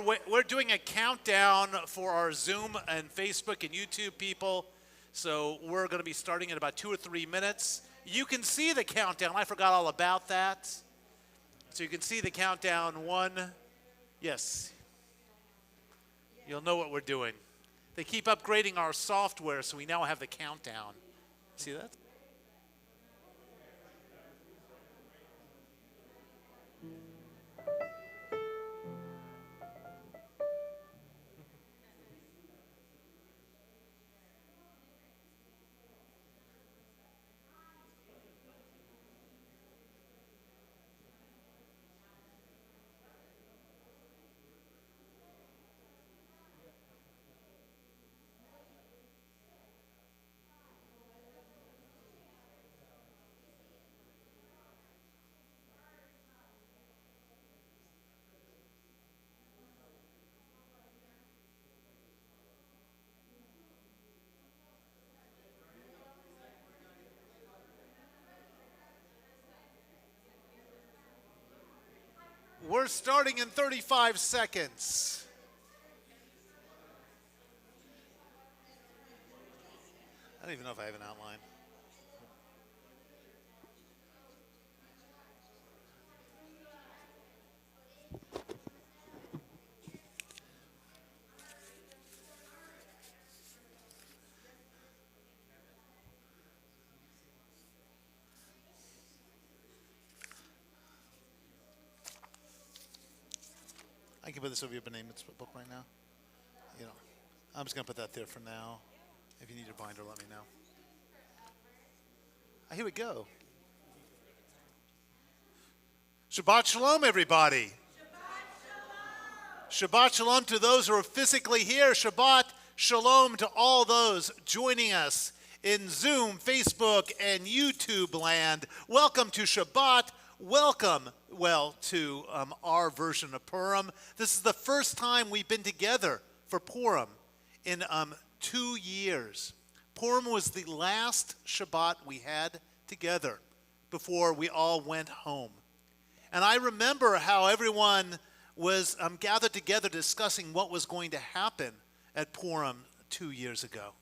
we're doing a countdown for our Zoom and Facebook and YouTube people. So we're going to be starting in about 2 or 3 minutes. You can see the countdown. I forgot all about that. So you can see the countdown. 1. Yes. You'll know what we're doing. They keep upgrading our software, so we now have the countdown. See that? We're starting in 35 seconds. I don't even know if I have an outline. I can put this over your B'nai Mitzvah book right now. You know, I'm just going to put that there for now. If you need a binder, let me know. Here we go. Shabbat Shalom, everybody. Shabbat Shalom. Shabbat Shalom to those who are physically here. Shabbat Shalom to all those joining us in Zoom, Facebook, and YouTube land. Welcome to Shabbat. Welcome, to our version of Purim. This is the first time we've been together for Purim in 2 years. Purim was the last Shabbat we had together before we all went home. And I remember how everyone was gathered together discussing what was going to happen at Purim 2 years ago.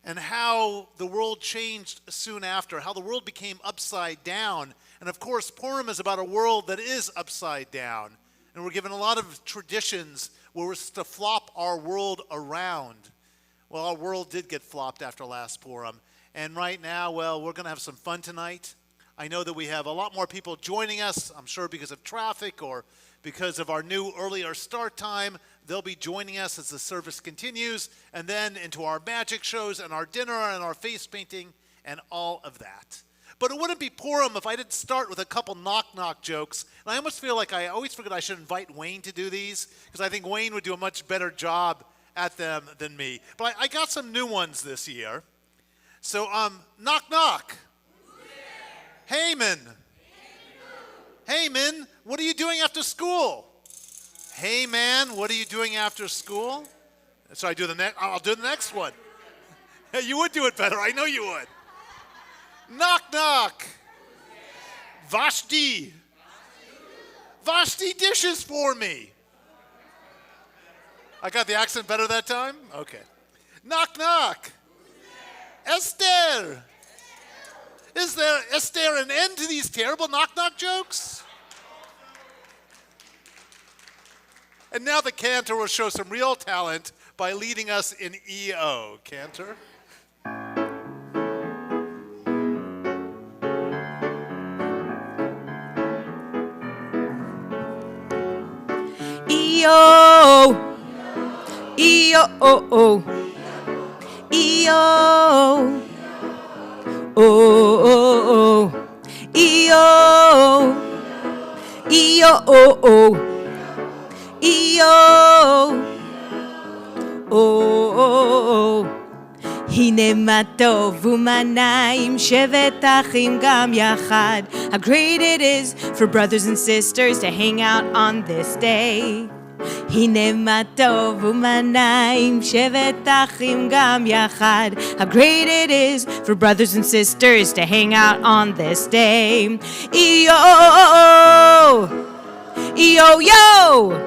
And how the world changed soon after, how the world became upside down. And of course, Purim is about a world that is upside down. And we're given a lot of traditions where we're to flop our world around. Well, our world did get flopped after last Purim. And right now, we're going to have some fun tonight. I know that we have a lot more people joining us, I'm sure because of traffic or because of our new earlier start time. They'll be joining us as the service continues, and then into our magic shows and our dinner and our face painting and all of that. But it wouldn't be Purim if I didn't start with a couple knock-knock jokes. And I almost feel like I always forget I should invite Wayne to do these, because I think Wayne would do a much better job at them than me. But I got some new ones this year. So, knock-knock. Heyman. Heyman, what are you doing after school? Hey man, what are you doing after school? So I'll do the next one. You would do it better, I know you would. Knock knock. Vashti. Vashti dishes for me. I got the accent better that time? Okay. Knock knock. Esther. Is there an end to these terrible knock knock jokes? And now the cantor will show some real talent by leading us in EO. Cantor? EO. EO. EO. Oh. EO. EO. הנה מה טוב ומה נעים שבת אחים גם יחד. How great it is for brothers and sisters to hang out on this day. הנה מה טוב ומה נעים שבת אחים גם יחד. How great it is for brothers and sisters to hang out on this day. Yo, yo, yo.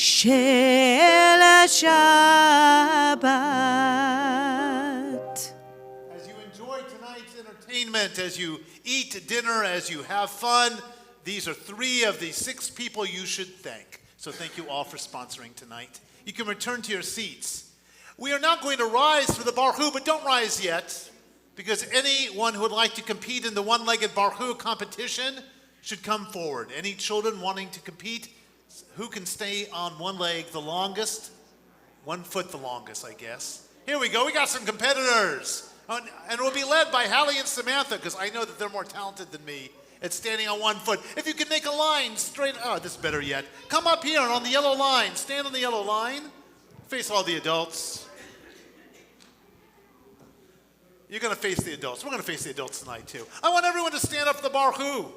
של השבת. As you enjoy tonight's entertainment, as you eat dinner, as you have fun, these are 3 of the 6 people you should thank. So thank you all for sponsoring tonight. You can return to your seats. We are not going to rise for the Barhu, but don't rise yet, because anyone who would like to compete in the one-legged Barhu competition should come forward. Any children wanting to compete, who can stay on one leg the longest? 1 foot the longest, I guess. Here we go. We got some competitors. And we'll be led by Hallie and Samantha, because I know that they're more talented than me at standing on 1 foot. If you can make a line straight, oh, this is better yet. Come up here on the yellow line. Stand on the yellow line. Face all the adults. You're going to face the adults. We're going to face the adults tonight, too. I want everyone to stand up for the Barhu.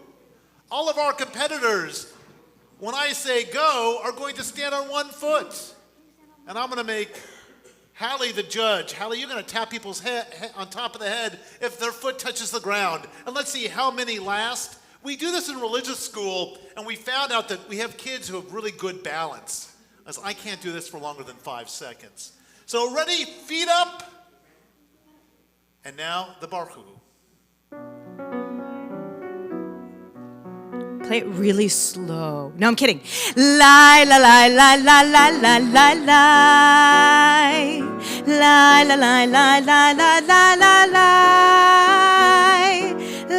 All of our competitors, when I say go, are going to stand on 1 foot. And I'm going to make Hallie the judge. Hallie, you're going to tap people's head on top of the head if their foot touches the ground. And let's see how many last. We do this in religious school, and we found out that we have kids who have really good balance. As I can't do this for longer than 5 seconds. So ready, feet up. And now the Barhu. Play it really slow. No, I'm kidding. Lie, la, la, la, la, la, la, la, lie. Lie, la, la, la, la, la, la, la, lie.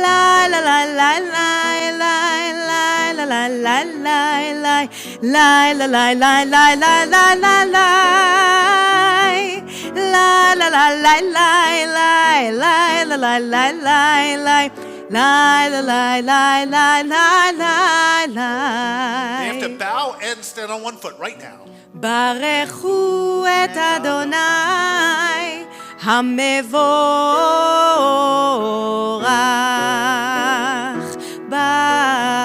Lie, la, la, la, lie, lie, lie, la, la, la, lie, lie. Lie, la, la, la, la, la, la, la, lie. La, la, la, la, lie, lie, lie, la, la, la, lie, lie. Lie, la, lie, lie, lie, lie, lie, lie. You have to bow and stand on 1 foot right now. ברכו את אדוני המבורך ברוך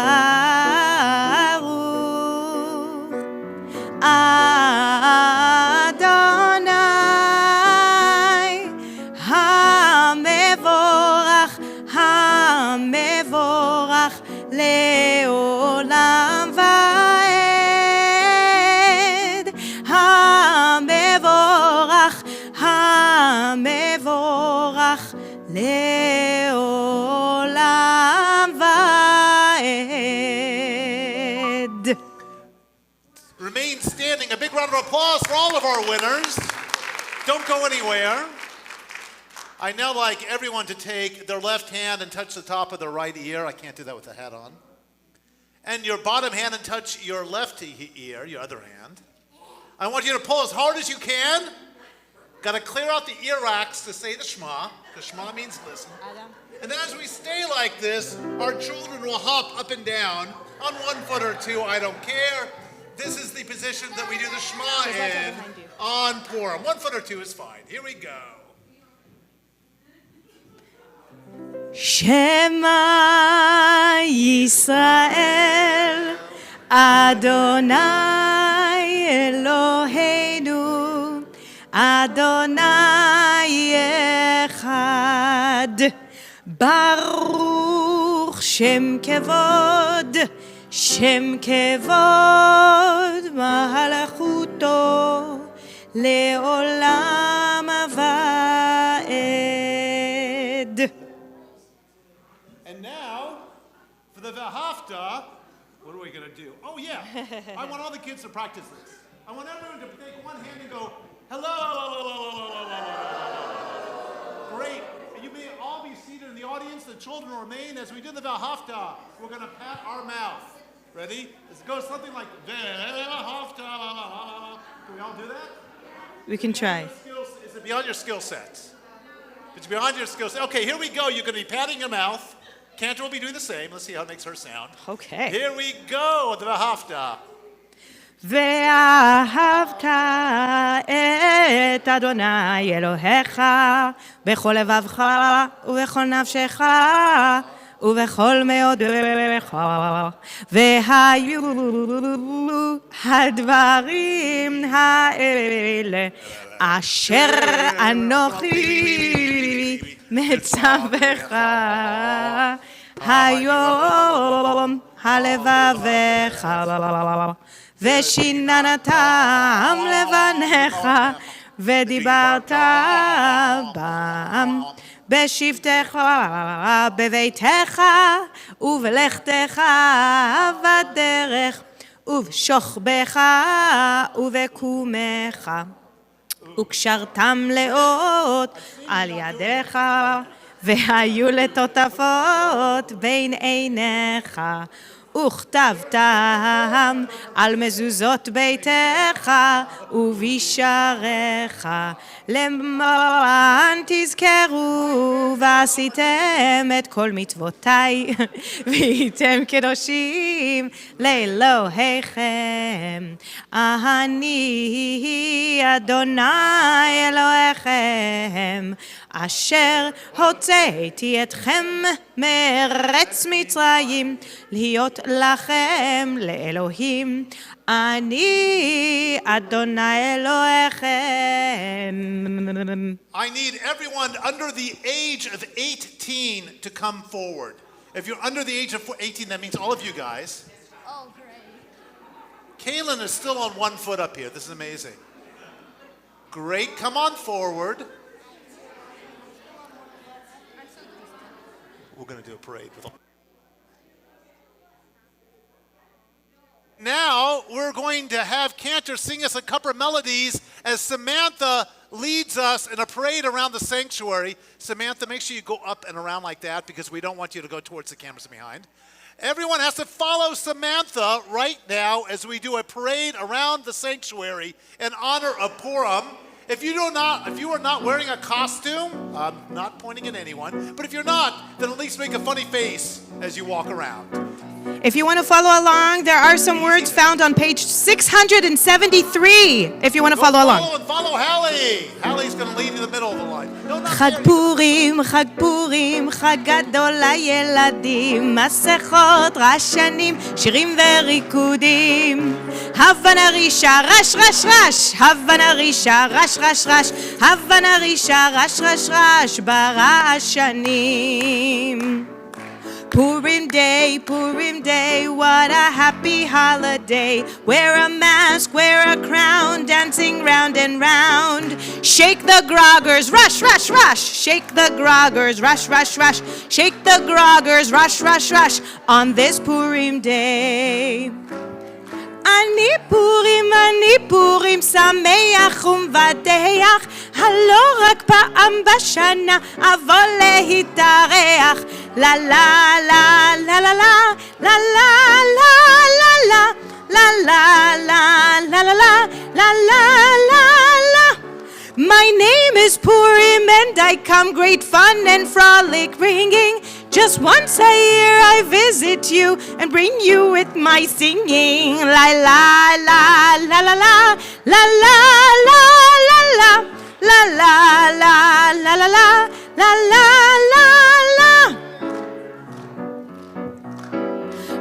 אדוני המבורך המבורך לעולם ועד המבורך המבורך לעולם ועד. Remain standing. A big round of applause for all of our winners. Don't go anywhere. I now like everyone to take their left hand and touch the top of their right ear. I can't do that with the hat on. And your bottom hand and touch your left ear, your other hand. I want you to pull as hard as you can. Got to clear out the ear racks to say the Shema. The Shema means listen. And then as we stay like this, our children will hop up and down on 1 foot or 2. I don't care. This is the position that we do the Shema in on Purim. 1 foot or 2 is fine. Here we go. Shema Yisrael Adonai Eloheinu Adonai Echad Baruch Shem Kevod Malachuto Leolam Vaed. And now, for the Vahafta, what are we going to do? Oh, yeah. I want all the kids to practice this. I want everyone to take one hand and go, hello. Great. And you may all be seated in the audience. The children will remain as we do the Vahafta. We're going to pat our mouth. Ready? Let's go something like Vahafta. Can we all do that? We can try. Is it beyond your skill set? It's beyond your skill set. Okay, here we go. You're going to be patting your mouth. Cantor will be doing the same. Let's see how it makes her sound. Okay. Here we go, the Vahafta. ואהבת את אדוני אלוהיך בכל לבבך ובכל נפשך ובכל מאודך והיו הדברים האלה אשר אנוכי מצווך היום הלבבך ושיננתם לבניך, ודיברת בם. בשבתך, בביתך, ובלכתך בדרך, ובשוכבך ובקומך. וקשרתם לאות על ידיך, והיו לטוטפות בין עיניך. וכתבתם על מזוזות ביתך ובישעריך, למען תזכרו ועשיתם את כל מצוותיי, והייתם קדושים לאלוהיכם. אני אדוני אלוהיכם, אשר הוצאתי אתכם מארץ מצרים, להיות לכם לאלוהים. אני אדוני אלוהיכם. I need everyone under the age of 18 to come forward. If you're under the age of 18, that means all of you guys. Oh, great. Kaylin is still on one foot up here. This is amazing. Great. Come on forward. We're going to do a parade with all. Now we're going to have Cantor sing us a couple of melodies as Samantha leads us in a parade around the sanctuary. Samantha, make sure you go up and around like that because we don't want you to go towards the cameras behind. Everyone has to follow Samantha right now as we do a parade around the sanctuary in honor of Purim. If you are not wearing a costume, I'm not pointing at anyone, but if you're not, then at least make a funny face as you walk around. If you want to follow along, there are some words found on page 673, if you want to follow along. Follow Hallie. Hallie's going to lead in the middle of the line. No, not חג פורים, חג פורים, חג גדול לילדים, מסכות, רשנים, שירים וריקודים. הבנה רישה, רש, רש, רש, הבנה רישה, רש, רש, רש, הבנה רישה, רש, רש, רש, ברשנים. Purim Day, what a happy holiday. Wear a mask, wear a crown, dancing round and round. Shake the groggers, rush, rush, rush. Shake the groggers, rush, rush, rush. Shake the groggers, rush, rush, rush. On this Purim Day. אני פורים, שמח ומבדח, הלא רק פעם בשנה אבוא להתארח. לה לה לה לה לה לה לה לה לה לה לה לה לה לה לה לה לה לה. My name is Purim and I come great fun and frolic ringing. Just once a year I visit you and bring you with my singing. La la la la la la la la la la la la la la la la la la la la.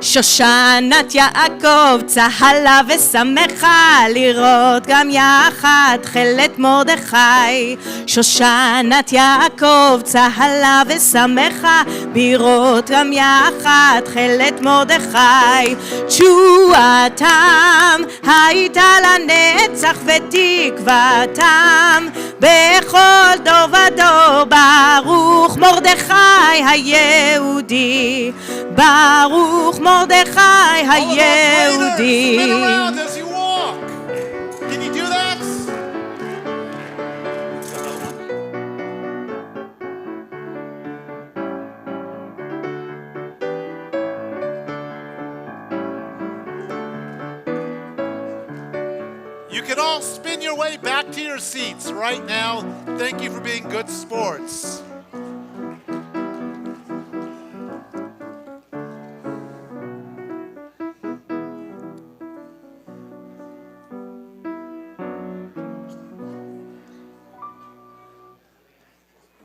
שושנת יעקב צהלה ושמחה לראות גם יחד תכלת מרדכי. שושנת יעקב צהלה ושמחה לראות גם יחד תכלת מרדכי. תשועתם הייתה לנצח ותקוותם בכל דור ודור. ברוך מרדכי היהודי, ברוך מרדכי היהודי. Spin around as you walk. Can you do that? You can all spin your way back to your seats right now. Thank you for being good sports.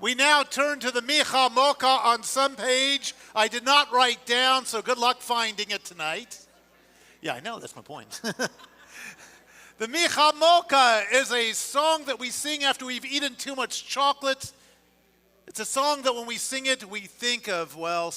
We now turn to the Micha Mocha on some page I did not write down, so good luck finding it tonight. Yeah, I know, that's my point. The Micha Mocha is a song that we sing after we've eaten too much chocolate. It's a song that when we sing it, we think of, well,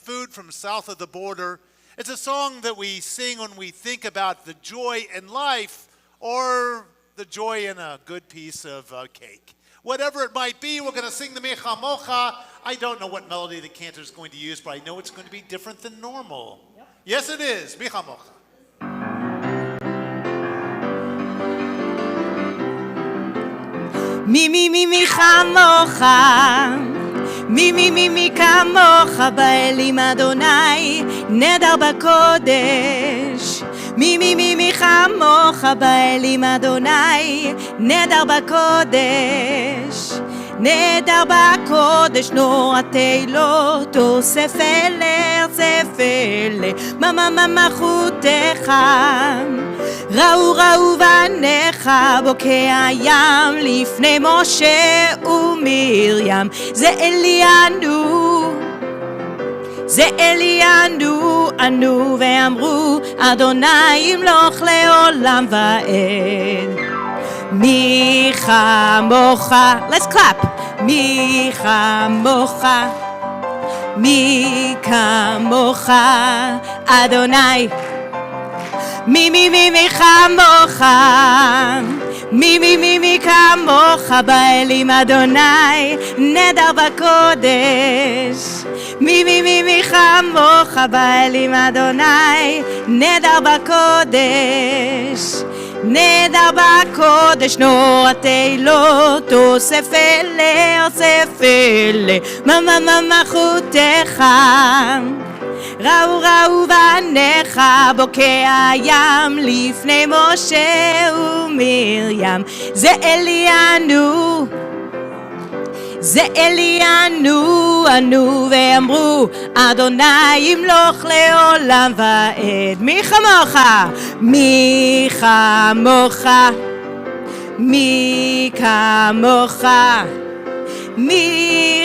food from south of the border. It's a song that we sing when we think about the joy in life or the joy in a good piece of cake. Whatever it might be, we're going to sing the Micha Mocha. I don't know what melody the cantor is going to use, but I know it's going to be different than normal. Yep. Yes, it is. Micha Mocha. Mi chamocha, mi kamocha ba'elim Adonai, neder b'kodesh. Mi chamocha ba'elim Adonai, neder b'kodesh. נדר בקודש נורתי לא תוסף ארצף אלה מלכותך ראו בניך בוקע ים לפני משה ומרים זה אלינו ענו ואמרו אדוני ימלוך לעולם ועד מי כמוך, let's clap. מי כמוך, אדוני. מי כמוך, מי כמוך באלים אדוני, נדר בקודש. מי כמוך באלים אדוני, נדר בקודש. נדר בקודש נורתי לא תוסף ארצף אלה מלכותך ראו בניך בוקע ים לפני משה ומרים זה אלינו ענו ואמרו אדוני ימלוך לעולם ועד מי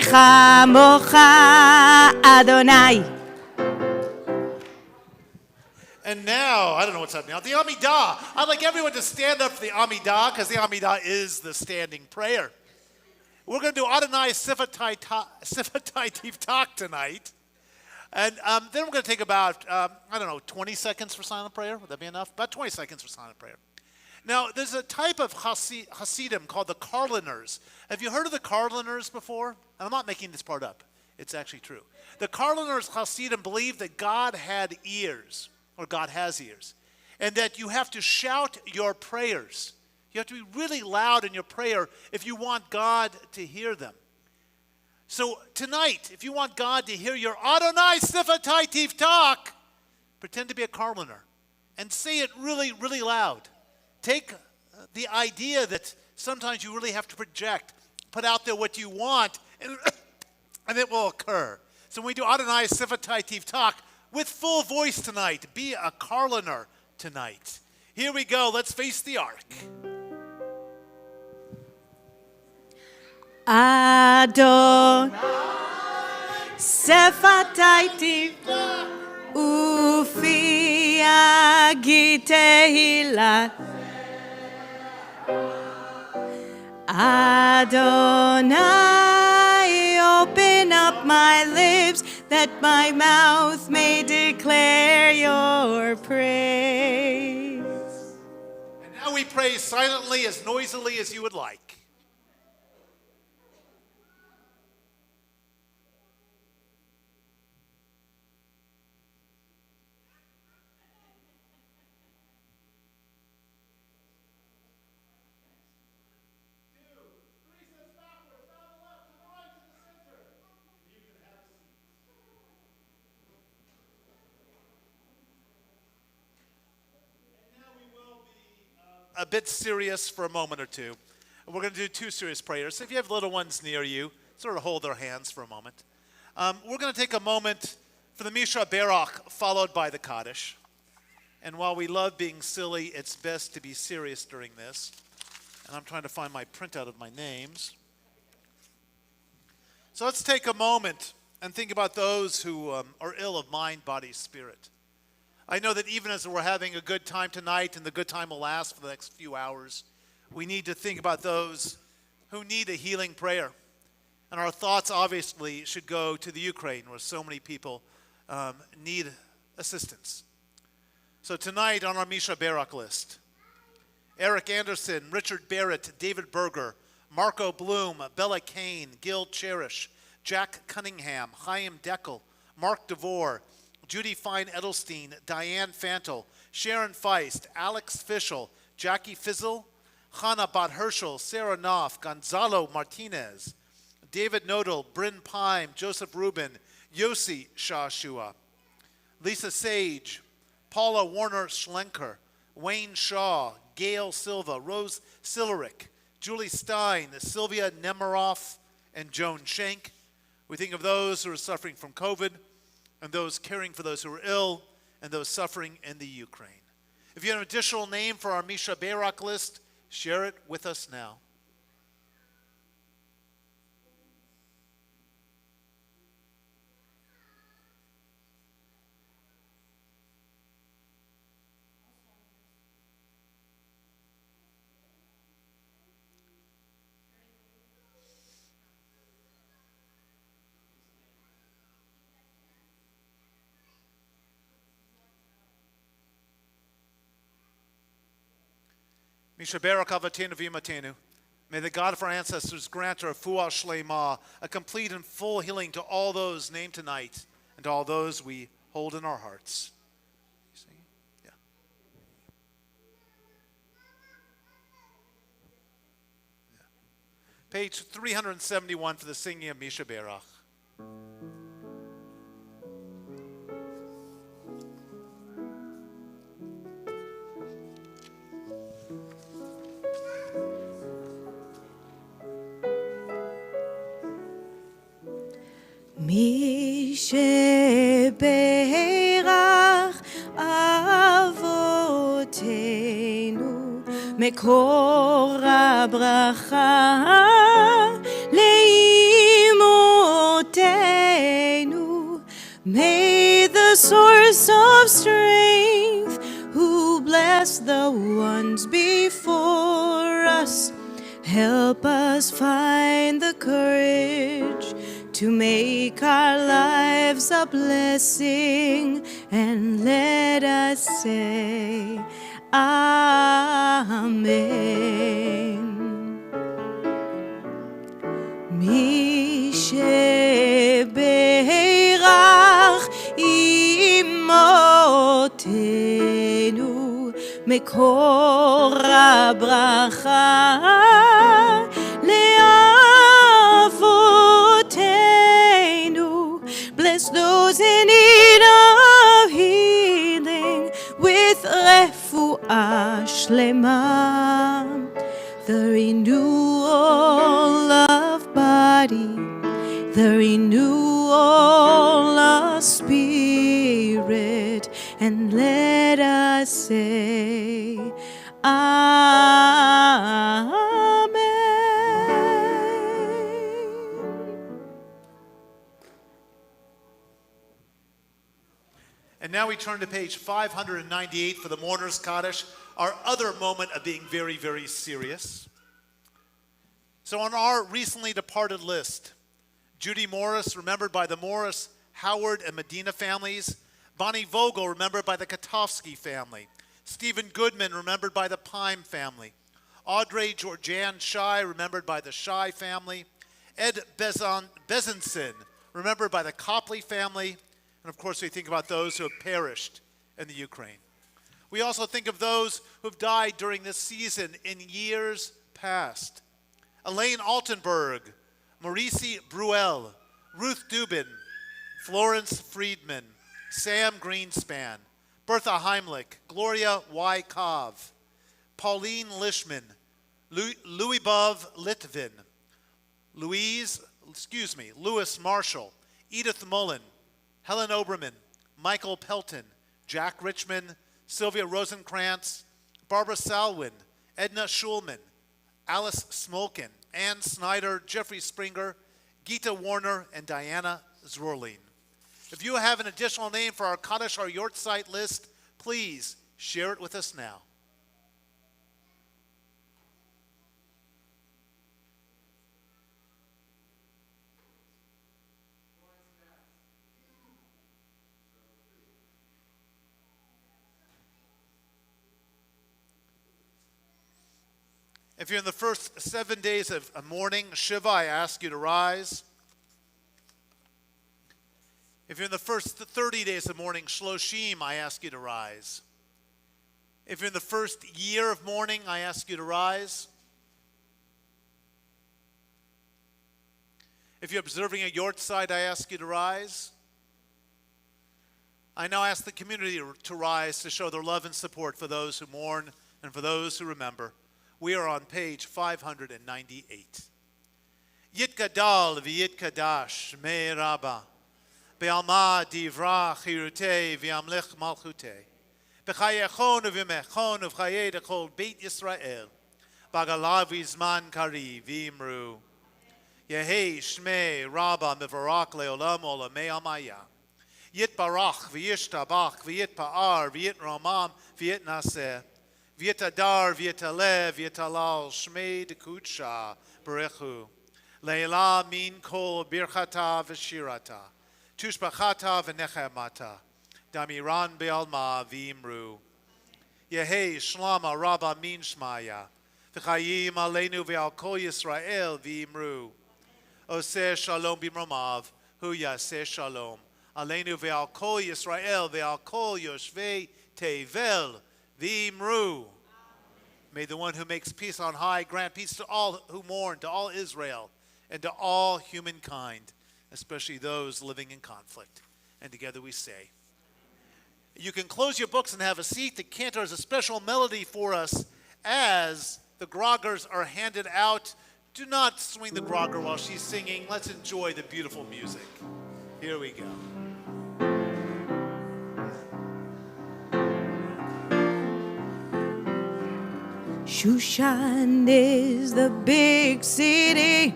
כמוך אדוני. And now, I don't know what's happening now, the Amidah. I'd like everyone to stand up for the Amidah, because the Amidah is the standing prayer. We're going to do Adonai Sifatai Tivtak tonight. And then we're going to take about, 20 seconds for silent prayer. Would that be enough? About 20 seconds for silent prayer. Now, there's a type of Hasidim called the Karliners. Have you heard of the Karliners before? And I'm not making this part up. It's actually true. The Karliners Hasidim believe that God had ears, or God has ears, and that you have to shout your prayers. You have to be really loud in your prayer if you want God to hear them. So tonight, if you want God to hear your Adonai Sifatai Tivtak, pretend to be a Karliner and say it really, really loud. Take the idea that sometimes you really have to project, put out there what you want, and it will occur. So when we do Adonai Sifatai Tivtak with full voice tonight, be a Karliner tonight. Here we go. Let's face the ark. Adon Sifatai Tivtak Ufi Agitehila Adonai, open up my lips that my mouth may declare your praise. And now we pray silently, as noisily as you would like. A bit serious for a moment or two. We're going to do two serious prayers. If you have little ones near you, sort of hold their hands for a moment. We're going to take a moment for the Misha Berach, followed by the Kaddish. And while we love being silly, it's best to be serious during this. And I'm trying to find my printout of my names. So let's take a moment and think about those who are ill of mind, body, spirit. I know that even as we're having a good time tonight, and the good time will last for the next few hours, we need to think about those who need a healing prayer. And our thoughts obviously should go to the Ukraine, where so many people need assistance. So tonight on our Misha Barak list, Eric Anderson, Richard Barrett, David Berger, Marco Bloom, Bella Kane, Gil Cherish, Jack Cunningham, Chaim Deckel, Mark DeVore, Judy Fine Edelstein, Diane Fantel, Sharon Feist, Alex Fischel, Jackie Fizzle, Hannah Bat Herschel, Sarah Knopf, Gonzalo Martinez, David Nodal, Bryn Pime, Joseph Rubin, Yossi Shashua, Lisa Sage, Paula Warner Schlenker, Wayne Shaw, Gail Silva, Rose Sillerick, Julie Stein, Sylvia Nemiroff, and Joan Schenk. We think of those who are suffering from COVID, and those caring for those who are ill, and those suffering in the Ukraine. If you have an additional name for our Misha Barak list, share it with us now. Misha Barak Avatenu V'Imatenu. May the God of our ancestors grant our Fuah Shlema, a complete and full healing to all those named tonight and to all those we hold in our hearts. Yeah. Page 371 for the singing of Misha Barak. מי שברך אבותינו מקור הברכה לאמותינו. May the source of strength who bless the ones before us help us find the courage to make our lives a blessing, and let us say Amen. מי שברך אמותינו מקור הברכה bless those in need of healing with refuah shlema, the renewal of body, the renewal of spirit, and let us say Amen. And now we turn to page 598 for the Mourner's Kaddish, our other moment of being very, very serious. So on our recently departed list, Judy Morris, remembered by the Morris, Howard, and Medina families. Bonnie Vogel, remembered by the Katofsky family. Stephen Goodman, remembered by the Pime family. Audrey Georgianne Shai, remembered by the Shai family. Ed Bezenson, remembered by the Copley family. And of course, we think about those who have perished in the Ukraine. We also think of those who have died during this season in years past. Elaine Altenberg, Maurice Bruel, Ruth Dubin, Florence Friedman, Sam Greenspan, Bertha Heimlich, Gloria Y. Kov, Pauline Lishman, Louis Bov Litvin, Louis Marshall, Edith Mullen, Helen Oberman, Michael Pelton, Jack Richmond, Sylvia Rosenkrantz, Barbara Salwin, Edna Schulman, Alice Smolkin, Ann Snyder, Jeffrey Springer, Gita Warner, and Diana Zwerlein. If you have an additional name for our Kaddish or Yortzeit list, please share it with us now. If you're in the first 7 days of mourning, Shiva, I ask you to rise. If you're in the first 30 days of mourning, Shloshim, I ask you to rise. If you're in the first year of mourning, I ask you to rise. If you're observing a yortzeit, I ask you to rise. I now ask the community to rise to show their love and support for those who mourn and for those who remember. We are on page 598. Yitgadal v'yitkadash me rabba be'alma divra chirutei v'amlich malchutei b'chayechon v'mechon v'chayei dechol beit Yisrael b'agalav v'zman kari v'imru Yehei shmei rabba mevarak le'olam olamei amaya Yitbarach v'yishtabach v'yitpa'ar v'yitramam v'yitnaseh v'yitadar v'yitalev v'yitalal shmei dekutsha berechu leila min kol birchata v'shirata tushbachata v'nechemata damiran be'alma v'imru Yehei shlama rabba min shmaya v'chayim aleinu v'al kol Yisrael v'imru Oseh shalom b'mromav hu yaseh shalom Aleinu ve'al kol Yisrael ve'al kol yoshvei tevel v'imru. May the one who makes peace on high grant peace to all who mourn, to all Israel, and to all humankind, especially those living in conflict. And together we say. You can close your books and have a seat. The cantor has a special melody for us as the groggers are handed out. Do not swing the grogger while she's singing. Let's enjoy the beautiful music. Here we go. Shushan is the big city.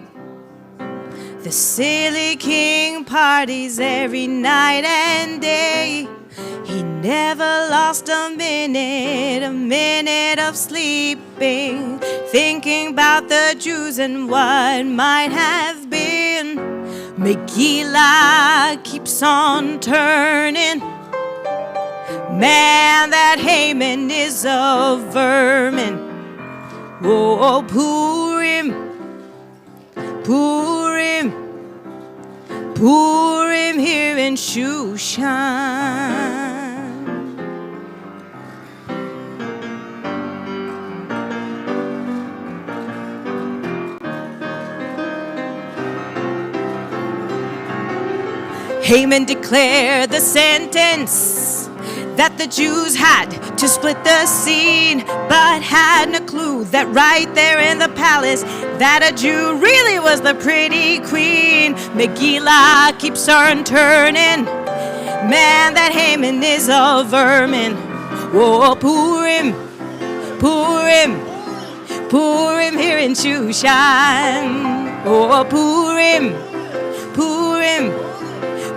The silly king parties every night and day. He never lost a minute of sleeping, thinking about the Jews and what might have been. Megillah keeps on turning. Man, that Haman is a vermin. Oh, Purim, Purim, Purim here in Shushan. Haman declared the sentence that the Jews had to split the scene, but had no clue that right there in the palace that a Jew really was the pretty queen. Megillah keeps on turning. Man, that Haman is a vermin. Oh, Purim, Purim, Purim here in Shushan. Oh, Purim, Purim,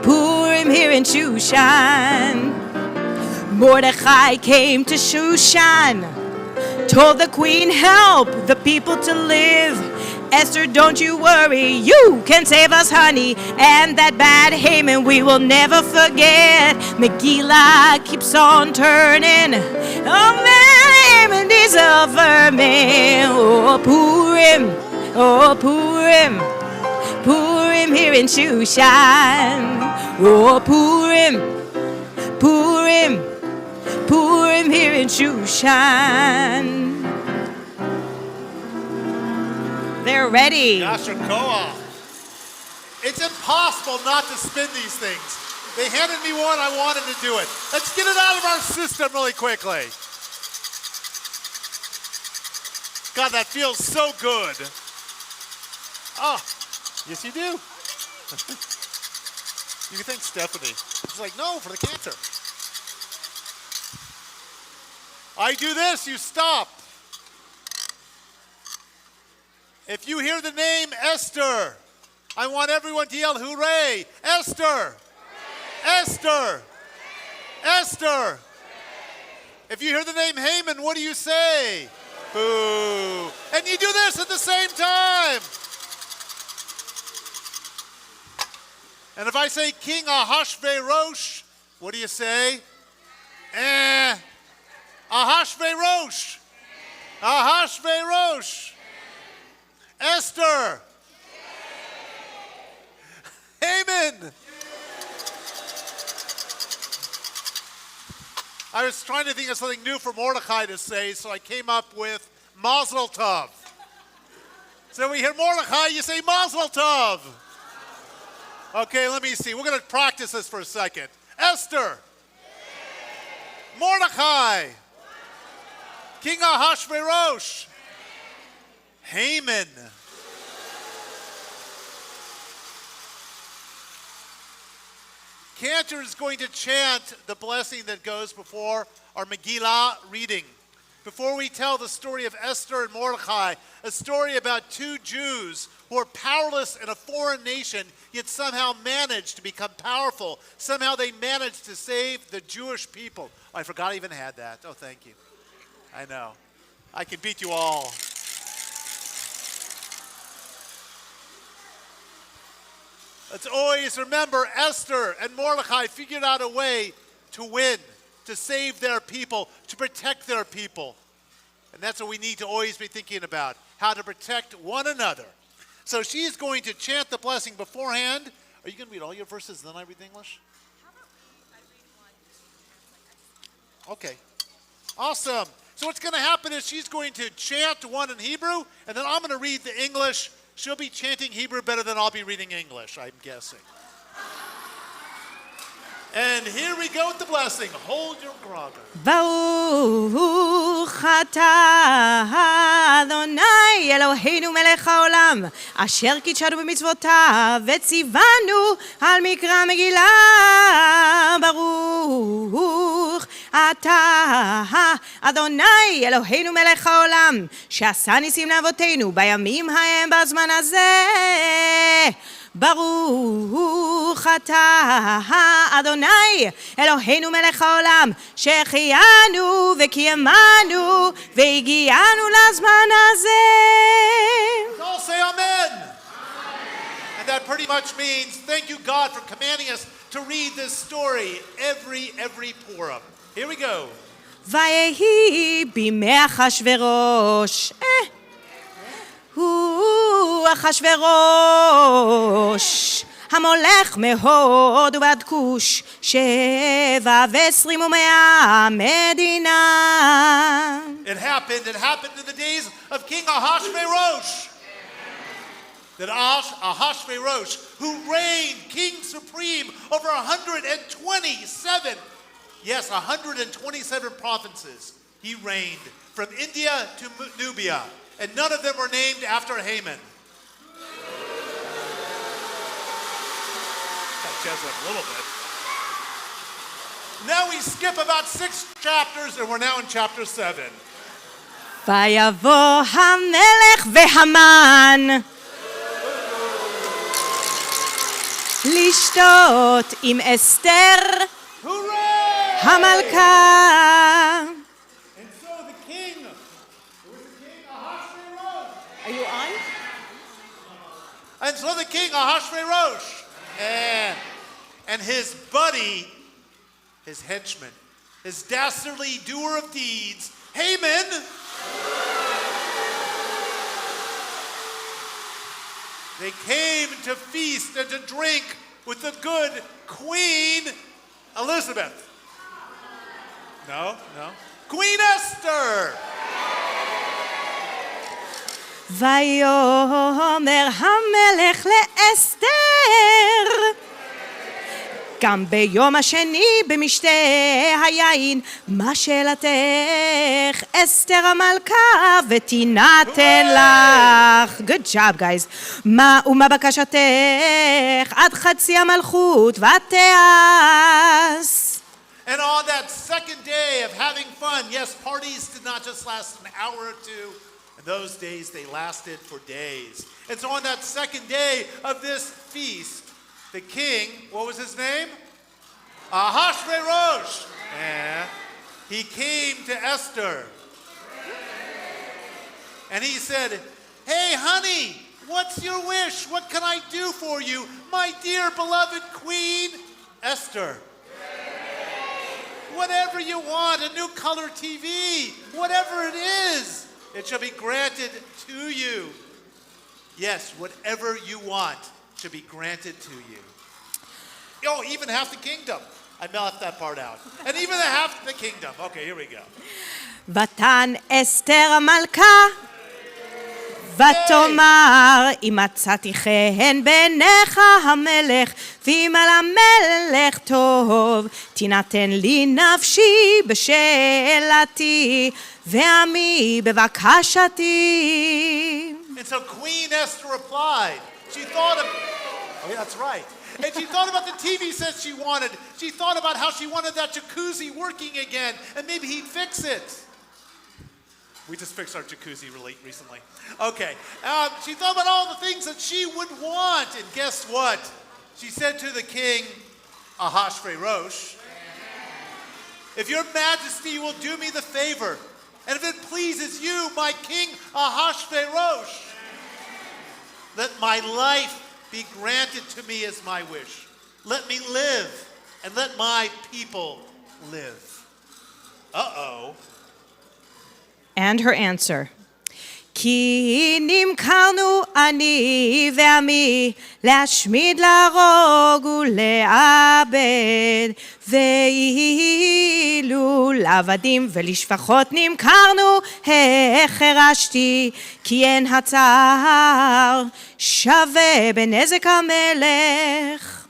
Purim here in Shushan. Mordechai came to Shushan, told the queen, help the people to live. Esther, don't you worry, you can save us, honey. And that bad Haman we will never forget. Megillah keeps on turning. Oh man, Haman is a vermin. Oh Purim, oh Purim, Purim here in Shushan. Oh Purim, Purim, Purim here in Shushan. They're ready. Yasher Koach. It's impossible not to spin these things. They handed me one, I wanted to do it. Let's get it out of our system really quickly. God, that feels so good. Oh, yes you do. You can thank Stephanie. She's like, no, for the cancer. I do this, you stop. If you hear the name Esther, I want everyone to yell, hooray! Esther! Hooray! Esther! Hooray! Esther! Hooray! If you hear the name Haman, what do you say? Boo! And you do this at the same time. And if I say King Ahashverosh, what do you say? Ahashverosh! Ahashverosh! Esther. Haman. I was trying to think of something new for Mordecai to say, so I came up with Mazel Tov. So when we hear Mordecai, you say Mazel Tov. Okay, let me see. We're going to practice this for a second. Esther. Mordecai. King Ahasuerus. Haman. Cantor is going to chant the blessing that goes before our Megillah reading. Before we tell the story of Esther and Mordecai, a story about two Jews who are powerless in a foreign nation, yet somehow managed to become powerful. Somehow they managed to save the Jewish people. Oh, I forgot I even had that. Oh, thank you. I know. I can beat you all. Let's always remember Esther and Mordecai figured out a way to win, to save their people, to protect their people. And that's what we need to always be thinking about, how to protect one another. So she's going to chant the blessing beforehand. Are you going to read all your verses and then I read the English? How about I read one? Okay. Awesome. So what's going to happen is she's going to chant one in Hebrew, and then I'm going to read the English. She'll be chanting Hebrew better than I'll be reading English, I'm guessing. And here we go with the blessing. Hold your grogger. ברוך אתה אדוני אלוהינו מלך העולם אשר קידשנו במצוותיו וציוונו על מקרא מגילה ברוך אתה אדוני אלוהינו מלך העולם שעשה ניסים לאבותינו בימים ההם בזמן הזה ברוך אתה אדוני אלוהינו מלך העולם שהחיינו וקיימנו והגיענו לזמן הזה. Let's all say amen. And that pretty much means thank you God for commanding us to read this story every Purim. Here we go. ויהי בימי אחשוורוש הוא אחשוורוש המולך מהוד ועד כוש 27 מדינה. It happened in the days of King Ahasuerus. That Ahasuerus, who reigned king supreme over 127 provinces, he reigned from India to Nubia. And none of them were named after Haman. That jazz up a little bit. Now we skip about 6 chapters and we're now in chapter 7. ויבוא המלך והמן לשתות עם אסתר Hooray! המלכה. And so the king, Ahasuerus. Are you on? And so the king Ahasuerus and his buddy, his henchman, his dastardly doer of deeds, Haman, they came to feast and to drink with the good Queen Elizabeth. No. Queen Esther. ויאמר המלך לאסתר גם ביום השני במשתה היין מה שאלתך אסתר המלכה ותינתן לך. Good job guys. ומה בקשתך עד חצי המלכות ותעש. And on that second day of having fun, yes, parties did not just last an hour or two. In those days, they lasted for days. And so on that second day of this feast, the king, what was his name? Ahasuerus. And he came to Esther. And he said, hey, honey, what's your wish? What can I do for you? My dear beloved queen, Esther. Whatever you want, a new color TV, whatever it is, it shall be granted to you. Yes, whatever you want should be granted to you. Oh, even half the kingdom. I left that part out. And even half the kingdom. Okay, here we go. ותן אסתר המלכה, ותאמר, אם מצאתי חן בעיניך המלך, ואם על המלך טוב, תינתן לי נפשי בשאלתי, ועמי בבקשתי. And so Queen Esther replied. She thought of, oh yeah, that's right. And she thought about the TV set she wanted. She thought about how she wanted that jacuzzi working again, and maybe he'd fix it. We just fixed our jacuzzi recently. Okay. She thought about all the things that she would want. And guess what? She said to the king, Ahasuerus, if your majesty will do me the favor, and if it pleases you, my king Ahasuerus, let my life be granted to me as my wish. Let me live, and let my people live. Uh-oh. And her answer, כי נמכרנו אני ועמי להשמיד, להרוג ולאבד, ואילו לעבדים ולשפחות נמכרנו, החרשתי, כי אין הצער שווה בנזק המלך.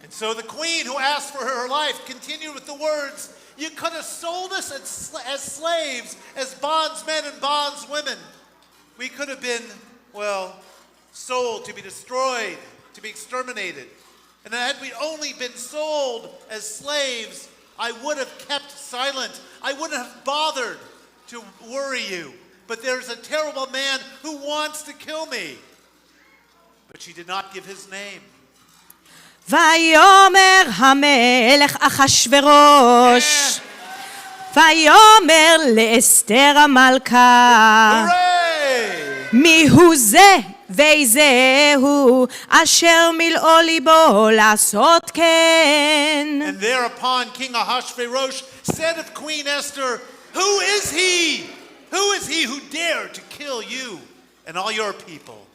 And so the queen who asked for her life continued with the words, you could have sold us as slaves, as bondsmen and bondswomen. We could have been, well, sold to be destroyed, to be exterminated. And had we only been sold as slaves, I would have kept silent. I wouldn't have bothered to worry you. But there's a terrible man who wants to kill me. But she did not give his name. ויאמר המלך אחשוורוש, ויאמר לאסתר המלכה, מי הוא זה ואיזהו אשר מילאו ליבו לעשות כן. And thereupon King Ahasuerus said of Queen Esther, who is he? Who is he who dared to kill you and all your people?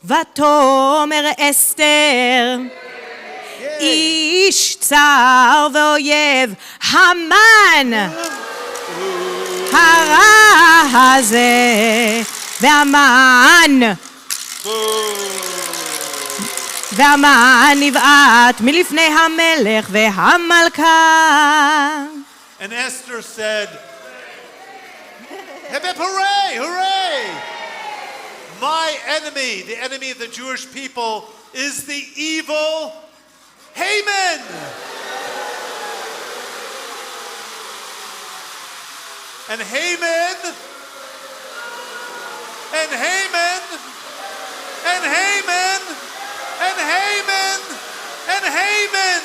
ותאמר אסתר, איש צר ואויב, המן הרע הזה, והמן נבעט מלפני המלך והמלכה. And Esther said, hip hip hooray, hooray! My enemy, the enemy of the Jewish people, is the evil Haman. And Haman, and Haman, and Haman, and Haman, and Haman.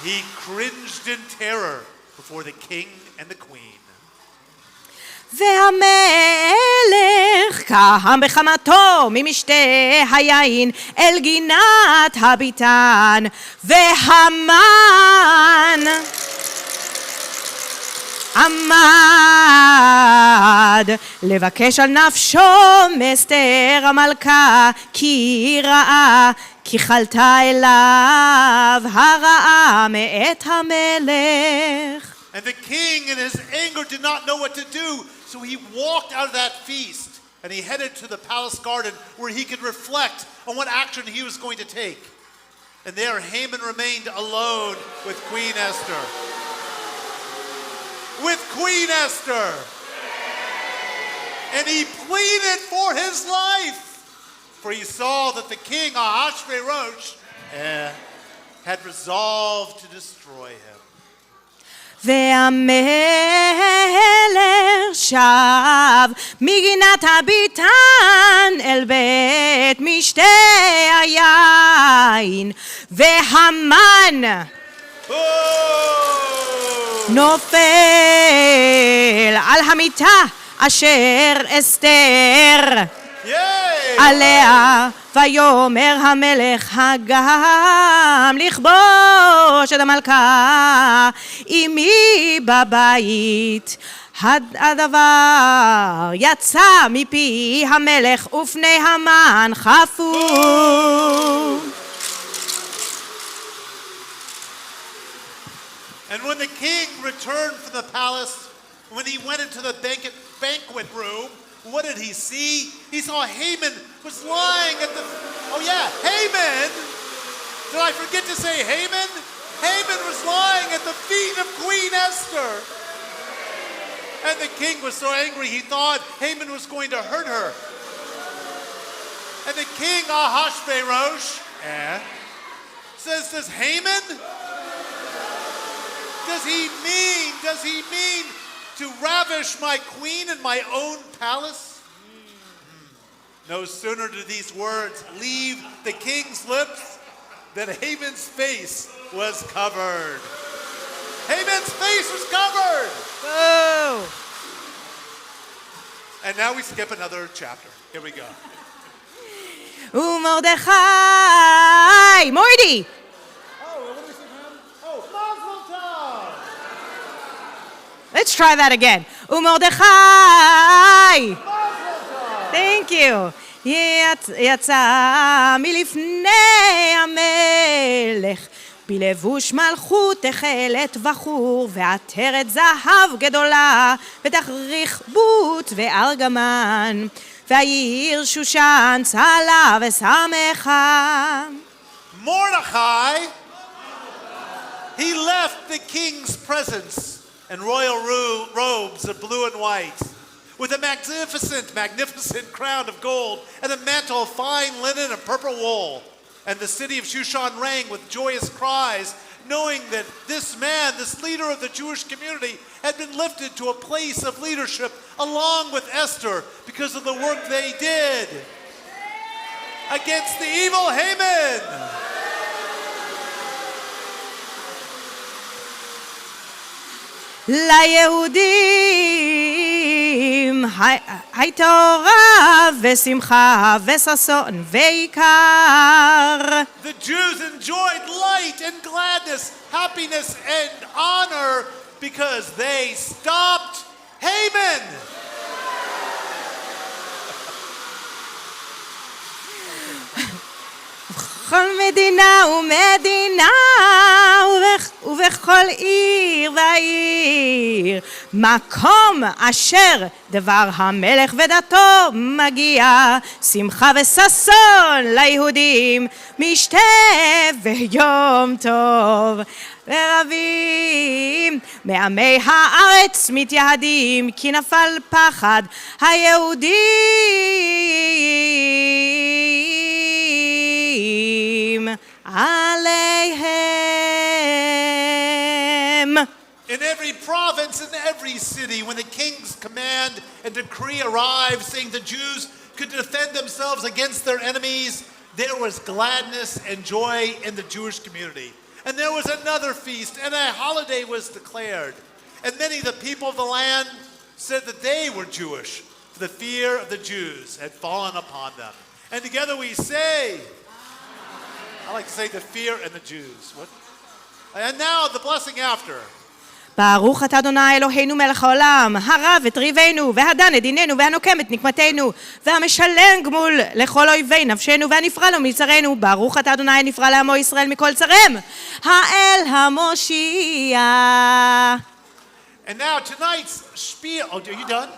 He cringed in terror before the king and the queen. והמלך קם בחמתו ממשתה היין אל גינת הביתן, והמן עמד לבקש על נפשו מאסתר המלכה, כי ראה כי חלתה אליו הרעה מאת המלך. And the king in his anger did not know what to do, so he walked out of that feast and he headed to the palace garden where he could reflect on what action he was going to take. And there Haman remained alone with Queen Esther. With Queen Esther. And he pleaded for his life, for he saw that the king Ahasuerus had resolved to destroy him. והמלך שב מגינת הביתן אל בית משתה היין, והמן נופל על המיטה אשר אסתר עליה, ויאמר המלך הגם לכבוש את המלכה, אמי בבית, הדבר יצא מפי המלך ופני המן חפו. And when the king returned from the palace, when he went into the banquet room, what did he see? He saw Haman was lying at the... Oh yeah, Haman! Did I forget to say Haman? Haman was lying at the feet of Queen Esther. And the king was so angry he thought Haman was going to hurt her. And the king, Ahasuerus, says, does Haman... Does he mean to ravish my queen in my own palace? No sooner did these words leave the king's lips than Haman's face was covered. Haman's face was covered! Oh. And now we skip another chapter. Here we go. ומרדכי, מורדי. Let's try that again. ומרדכי. Thank you. יצא מלפני המלך בלבוש מלכות תכלת בחור ועטרת זהב גדולה ותכריך בוט וארגמן והעיר שושן צהלה ושמחה. Mordecai, he left the king's presence and royal robes of blue and white, with a magnificent crown of gold, and a mantle of fine linen and purple wool. And the city of Shushan rang with joyous cries, knowing that this man, this leader of the Jewish community, had been lifted to a place of leadership along with Esther because of the work they did against the evil Haman. ליהודים הייתה ושמחה וששון ויקר. The Jews enjoyed light and gladness, happiness and honor because they stopped Haman. בכל מדינה ומדינה ובכל עיר ועיר מקום אשר דבר המלך ודתו מגיע שמחה וששון ליהודים משתה ויום טוב ורבים מעמי הארץ מתייהדים כי נפל פחד היהודים עליהם. In every province, in every city, when the king's command and decree arrived, saying the Jews could defend themselves against their enemies, there was gladness and joy in the Jewish community. And there was another feast, and a holiday was declared. And many of the people of the land said that they were Jewish, for the fear of the Jews had fallen upon them. And together we say, I like to say the fear and the Jews. What? And now the blessing after. ברוך אתה אדוני אלוהינו מלך העולם, הרב את ריבנו, והדן את דיננו, והנוקם את נקמתנו, והמשלם גמול לכל אויבי נפשנו, והנפרע לו מצרינו. ברוך אתה אדוני הנפרע לעמו ישראל מכל צריהם, האל המושיע. And now tonight's spiel. Oh, are you done?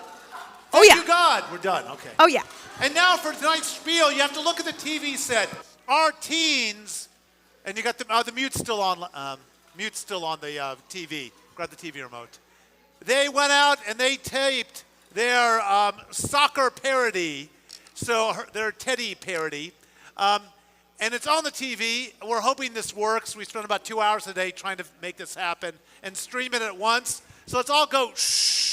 Oh, yeah. Thank you, God. We're done. Okay. Oh yeah. And now for tonight's spiel, you have to look at the TV set. Our teens, and you got the mute's still on. Mute's still on the TV. Grab the TV remote. They went out and they taped their soccer parody, so their Teddy parody, and it's on the TV. We're hoping this works. We spent about 2 hours a day trying to make this happen and stream it at once. So let's all go shh.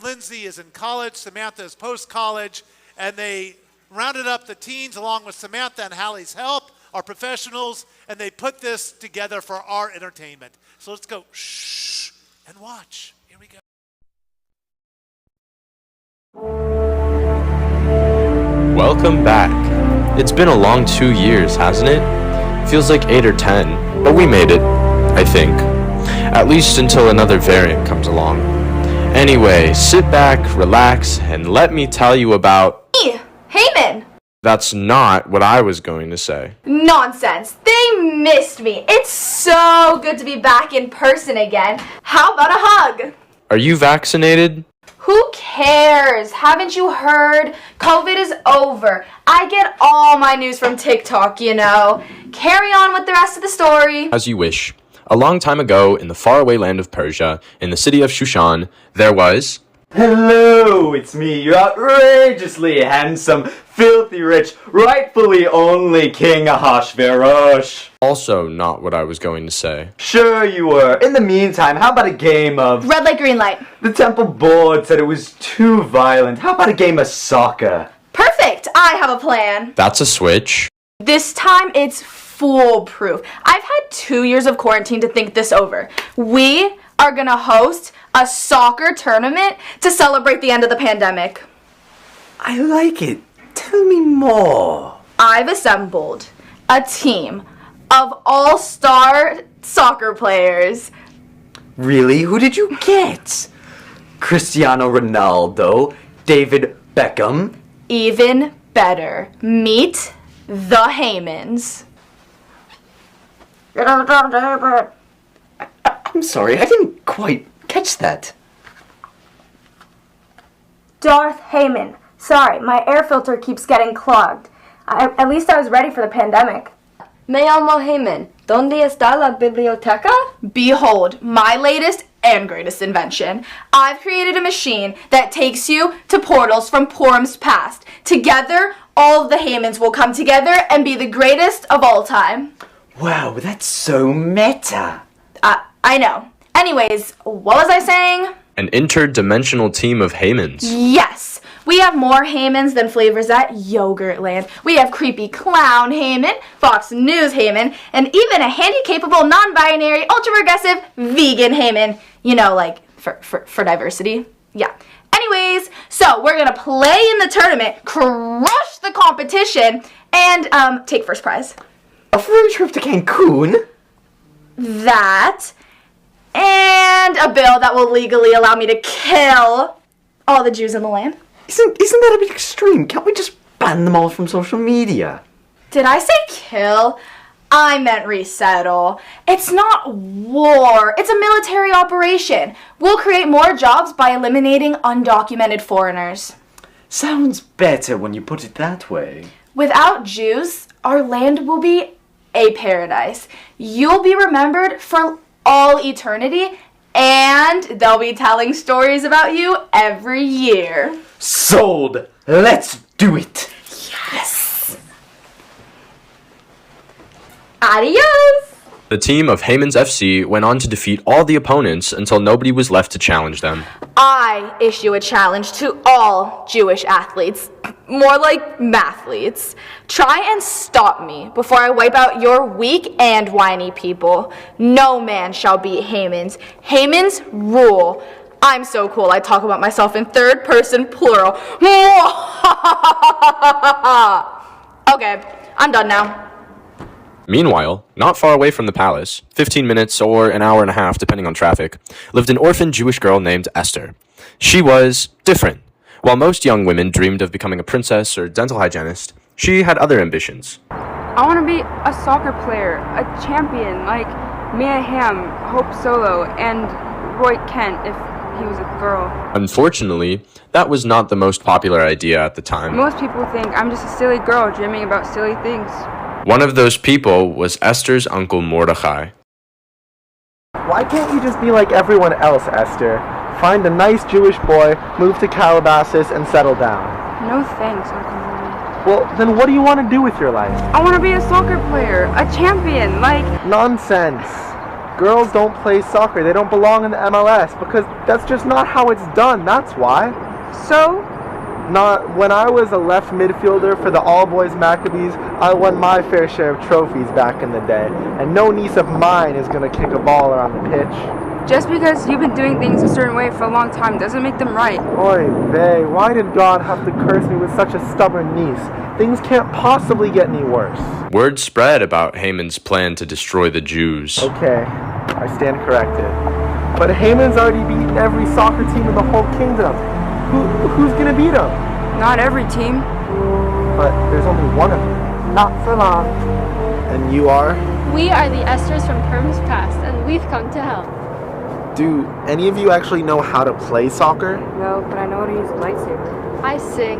Lindsay is in college, Samantha is post-college, and they rounded up the teens along with Samantha and Hallie's help are professionals, and they put this together for our entertainment. So let's go shh and watch. Here we go. Welcome back. It's been a long 2 years, hasn't it? Feels like 8 or 10, but we made it, I think. At least until another variant comes along. Anyway, sit back, relax, and let me tell you about... Me, Heyman. That's not what I was going to say. Nonsense. They missed me. It's so good to be back in person again. How about a hug? Are you vaccinated? Who cares? Haven't you heard? COVID is over. I get all my news from TikTok, you know. Carry on with the rest of the story. As you wish. A long time ago, in the faraway land of Persia, in the city of Shushan, there was... Hello, it's me, your outrageously handsome, filthy rich, rightfully only King Ahasuerus. Also not what I was going to say. Sure you were. In the meantime, how about a game of... Red light, green light. The temple board said it was too violent. How about a game of soccer? Perfect. I have a plan. That's a switch. This time it's foolproof. I've had 2 years of quarantine to think this over. We are gonna host a soccer tournament to celebrate the end of the pandemic. I like it. Tell me more. I've assembled a team of all-star soccer players. Really? Who did you get? Cristiano Ronaldo? David Beckham? Even better, meet the Heymans. I'm sorry, I didn't quite catch that. Darth Heyman. Sorry, my air filter keeps getting clogged. At least I was ready for the pandemic. Me llamo Heyman. ¿Dónde está la biblioteca? Behold, my latest and greatest invention. I've created a machine that takes you to portals from Purim's past. Together, all of the Heymans will come together and be the greatest of all time. Wow, that's so meta. I know. Anyways, what was I saying? An interdimensional team of Heymans. Yes! We have more Heymans than flavors at Yogurtland. We have creepy clown Heyman, Fox News Heyman, and even a handy-capable, non-binary, ultra-progressive vegan Heyman. You know, like, for diversity. Yeah. Anyways, so we're gonna play in the tournament, crush the competition, and take first prize. A free trip to Cancun? That, and a bill that will legally allow me to kill all the Jews in the land. Isn't that a bit extreme? Can't we just ban them all from social media? Did I say kill? I meant resettle. It's not war. It's a military operation. We'll create more jobs by eliminating undocumented foreigners. Sounds better when you put it that way. Without Jews, our land will be a paradise. You'll be remembered for all eternity, and they'll be telling stories about you every year. Sold! Let's do it! Yes! Adios! The team of Heymans FC went on to defeat all the opponents until nobody was left to challenge them. I issue a challenge to all Jewish athletes, more like mathletes. Try and stop me before I wipe out your weak and whiny people. No man shall beat Heymans. Heymans rule. I'm so cool, I talk about myself in third person plural. Okay, I'm done now. Meanwhile, not far away from the palace, 15 minutes or an hour and a half depending on traffic, lived an orphan Jewish girl named Esther. She was different. While most young women dreamed of becoming a princess or dental hygienist, she had other ambitions. I want to be a soccer player, a champion, like Mia Hamm, Hope Solo, and Roy Kent if he was a girl. Unfortunately, that was not the most popular idea at the time. Most people think I'm just a silly girl dreaming about silly things. One of those people was Esther's uncle Mordechai. Why can't you just be like everyone else, Esther? Find a nice Jewish boy, move to Calabasas, and settle down. No thanks, Uncle Mordecai. Well, then what do you want to do with your life? I want to be a soccer player, a champion, like... Nonsense. Girls don't play soccer. They don't belong in the MLS because that's just not how it's done. That's why. So, Not when I was a left midfielder for the all-boys Maccabees, I won my fair share of trophies back in the day, and no niece of mine is going to kick a ball around the pitch. Just because you've been doing things a certain way for a long time doesn't make them right. Oy vey, why did God have to curse me with such a stubborn niece? Things can't possibly get any worse. Word spread about Haman's plan to destroy the Jews. Okay, I stand corrected. But Haman's already beaten every soccer team in the whole kingdom. Who's gonna beat him? Not every team. But there's only one of them. Not for long. And you are? We are the Esthers from Purim's past, and we've come to help. Do any of you actually know how to play soccer? No, but I know how to use a lightsaber. I sing.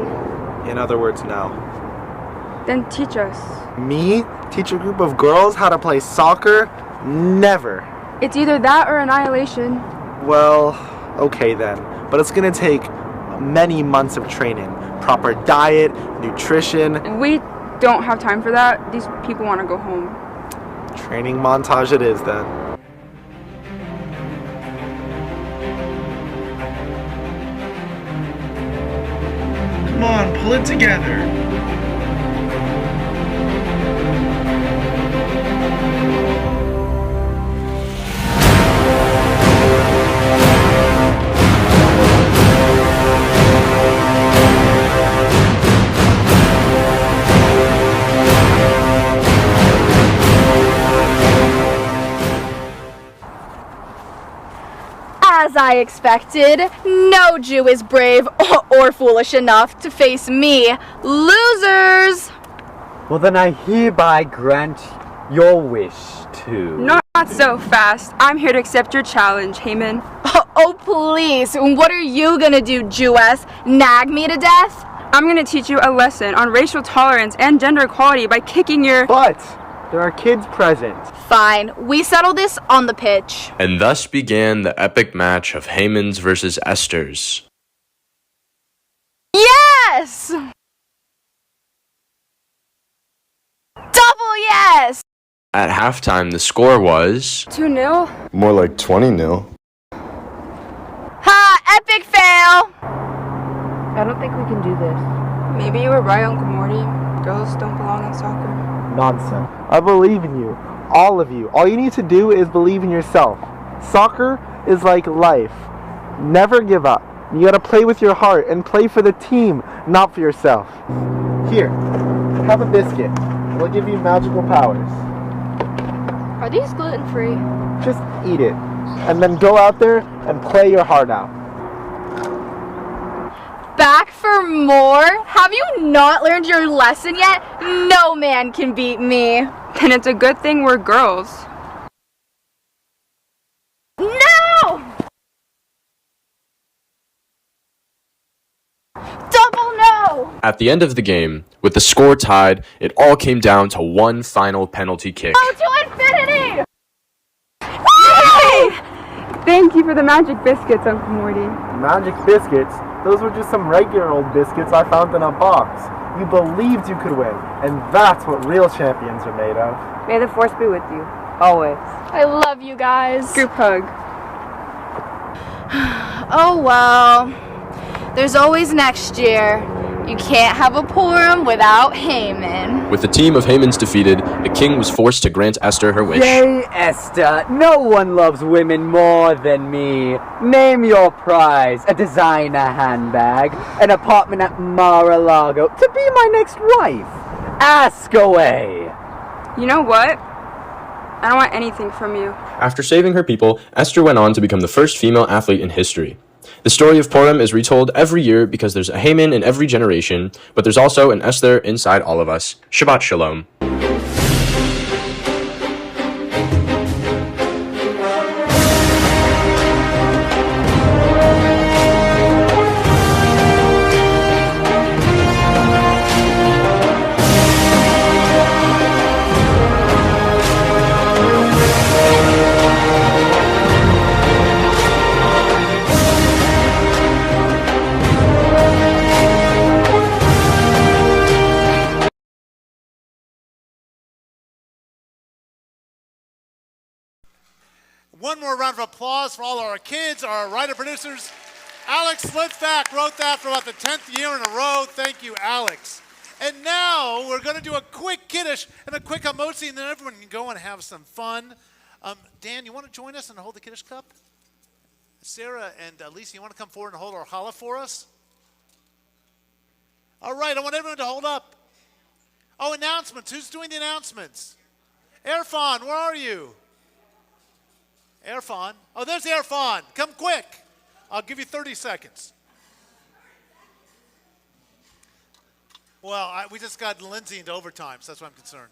In other words, no. Then teach us. Me? Teach a group of girls how to play soccer? Never. It's either that or annihilation. Well, okay then. But it's gonna take many months of training. Proper diet, nutrition. And we don't have time for that. These people want to go home. Training montage it is then. Come on, pull it together. As I expected, no Jew is brave or foolish enough to face me. Losers! Well, then I hereby grant your wish to... Not so fast. I'm here to accept your challenge, Haman. Oh, please. What are you gonna do, Jewess? Nag me to death? I'm gonna teach you a lesson on racial tolerance and gender equality by kicking your... But there are kids present. Fine. We settle this on the pitch. And thus began the epic match of Haman's versus Esther's. Yes! Double yes! At halftime, the score was 2-0? more like 20-0. Ha! Epic fail! I don't think we can do this. Maybe you were right, Uncle Morty. Girls don't belong in soccer. Nonsense. I believe in you. All of you. All you need to do is believe in yourself. Soccer is like life. Never give up. You gotta play with your heart and play for the team, not for yourself. Here, have a biscuit. It'll give you magical powers. Are these gluten-free? Just eat it. And then go out there and play your heart out. Back for more? Have you not learned your lesson yet? No man can beat me. Then it's a good thing we're girls. No! Double no! At the end of the game, with the score tied, it all came down to one final penalty kick. Go to infinity! Thank you for the magic biscuits, Uncle Morty. Magic biscuits? Those were just some regular old biscuits I found in a box. You believed you could win, and that's what real champions are made of. May the force be with you. Always. I love you guys. Group hug. Oh well. There's always next year. You can't have a Purim without Haman. With the team of Hamans defeated, the king was forced to grant Esther her wish. Yay, Esther! No one loves women more than me. Name your prize. A designer handbag, an apartment at Mar-a-Lago, to be my next wife. Ask away. You know what? I don't want anything from you. After saving her people, Esther went on to become the first female athlete in history. The story of Purim is retold every year because there's a Haman in every generation, but there's also an Esther inside all of us. Shabbat Shalom. One more round of applause for all our kids, our writer producers, Alex Litvak wrote that for about the 10th year in a row. Thank you, Alex. And now we're going to do a quick kiddush and a quick hamotzi, and then everyone can go and have some fun. Dan, you want to join us and hold the kiddush cup? Sarah and Lisa, you want to come forward and hold our challah for us? All right, I want everyone to hold up. Oh, announcements. Who's doing the announcements? Erfan, where are you? Erfan. Oh, there's Erfan. Come quick. I'll give you 30 seconds. Well, we just got Lindsay into overtime, so that's why I'm concerned.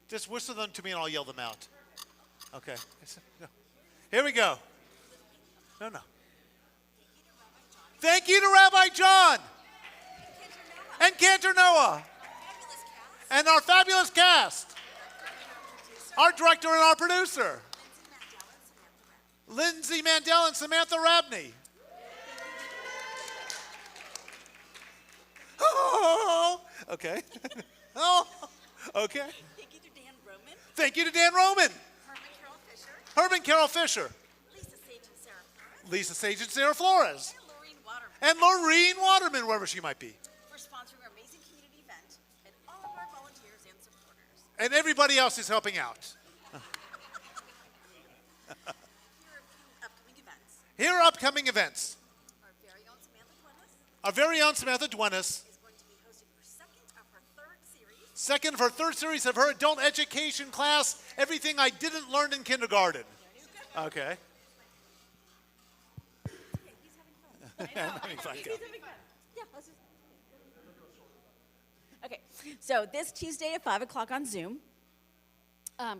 Just whistle them to me and I'll yell them out. Okay. No. Here we go. No. Thank you to Rabbi John and Cantor Noah and our fabulous cast, our director and our producer, Lindsay Mandel and Samantha Rabney. Oh, okay. Oh, okay. Thank you to Dan Roman. Herman Carroll Fisher. Lisa Sage and Sarah Flores. And Laureen Waterman, wherever she might be. For sponsoring our amazing community event and all of our volunteers and supporters. And everybody else is helping out. Here are upcoming events. Our very own Samantha Duenas. Is going to be hosting her second of her third series of her adult education class, Everything I Didn't Learn in Kindergarten. Okay. I'm having fun. Okay, so this Tuesday at 5 o'clock on Zoom,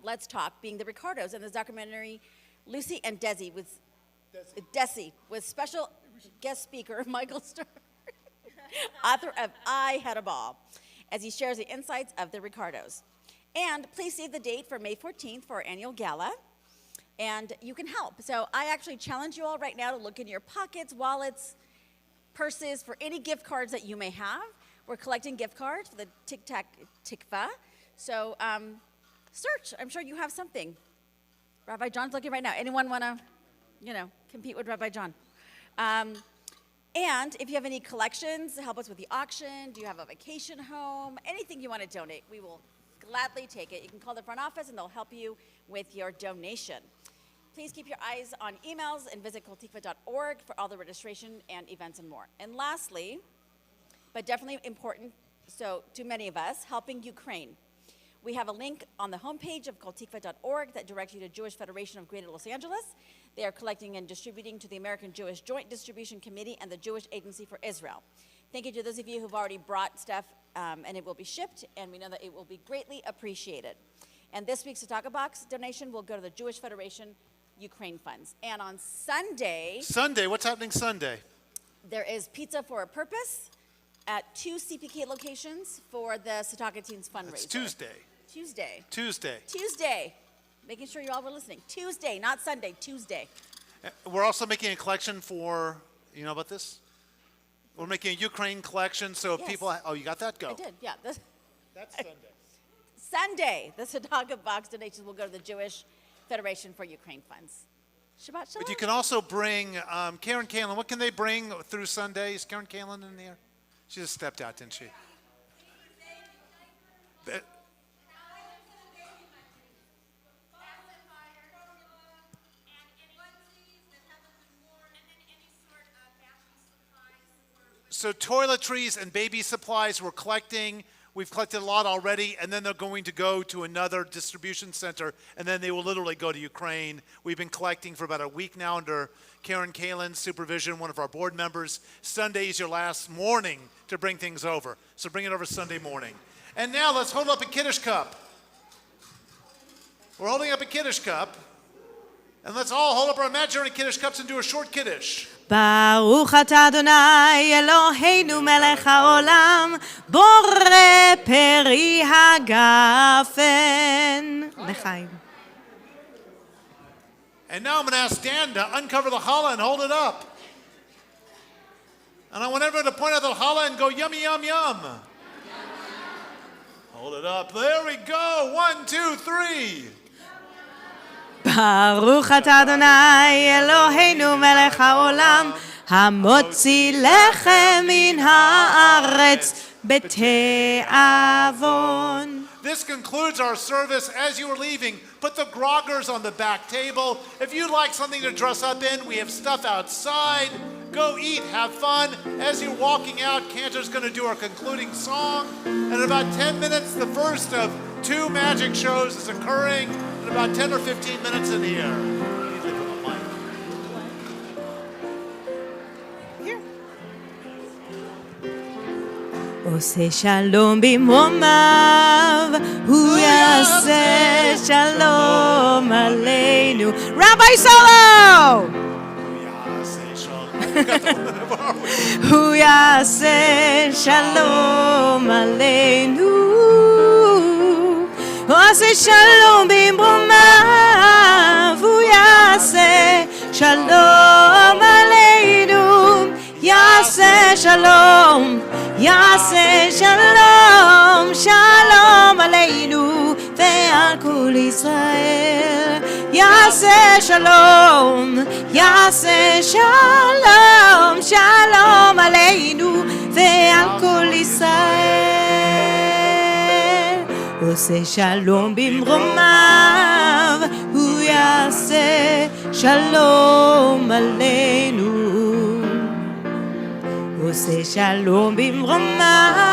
Let's Talk, being the Ricardos and the documentary Lucy and Desi with special guest speaker Michael Stern, author of I Had a Ball, as he shares the insights of the Ricardos. And please save the date for May 14th for our annual gala, and you can help. So I actually challenge you all right now to look in your pockets, wallets, purses, for any gift cards that you may have. We're collecting gift cards for the Tikvah. So search. I'm sure you have something. Rabbi John's looking right now. Anyone want to, compete with Rabbi John? And if you have any collections, help us with the auction. Do you have a vacation home? Anything you want to donate, we will gladly take it. You can call the front office and they'll help you with your donation. Please keep your eyes on emails and visit koltikvah.org for all the registration and events and more. And lastly, but definitely important, so to many of us, helping Ukraine. We have a link on the homepage of koltikvah.org that directs you to Jewish Federation of Greater Los Angeles. They are collecting and distributing to the American Jewish Joint Distribution Committee and the Jewish Agency for Israel. Thank you to those of you who've already brought stuff, and it will be shipped, and we know that it will be greatly appreciated. And this week's Tzedakah Box donation will go to the Jewish Federation Ukraine Funds. And on Sunday, what's happening Sunday? There is Pizza for a Purpose at 2 CPK locations for the Tzedakah Teens fundraiser. It's Tuesday. Making sure you all were listening. Tuesday, not Sunday, Tuesday. We're also making a collection for, you know about this? We're making a Ukraine collection, so if people, you got that? Go. I did, yeah. That's Sunday. Sunday, the Tzedakah Box donations will go to the Jewish Federation for Ukraine Funds. Shabbat Shalom. But you can also bring Karen Kalin. What can they bring through Sunday? Is Karen Kalin in there? She just stepped out, didn't she? So toiletries and baby supplies we're collecting. We've collected a lot already, and then they're going to go to another distribution center, and then they will literally go to Ukraine. We've been collecting for about a week now under Karen Kalin's supervision, one of our board members. Sunday is your last morning to bring things over, so bring it over Sunday morning. And now let's hold up a Kiddush cup. We're holding up a Kiddush cup, and let's all hold up our imaginary Kiddush cups and do a short Kiddush. ברוך אתה אדוני אלוהינו מלך העולם בורא פרי הגפן לחיים. And now I'm going to ask Dan to uncover the challah and hold it up. And I want everyone to point out the challah and go yummy, yum, yum. Hold it up. There we go. 1, 2, 3. ברוך אתה אדוני אלוהינו מלך העולם המוציא לחם מן הארץ בתיאבון. This concludes our service. As you are leaving, put the groggers on the back table. If you'd like something to dress up in, we have stuff outside. Go eat, have fun. As you're walking out, Cantor's going to do our concluding song. And in about 10 minutes, the first of 2 magic shows is occurring. In about 10 or 15 minutes in here. עושה שלום במרומיו, הוא יעשה שלום עלינו. רבי סולו! הוא יעשה שלום עלינו. הוא עושה שלום במרומיו, הוא יעשה שלום עלינו. יעשה שלום. יעשה שלום, שלום עלינו ועל כל ישראל. יעשה שלום, יעשה שלום, שלום עלינו ועל כל ישראל. עושה שלום במרומיו, הוא יעשה שלום עלינו. עושה שלום במרומיו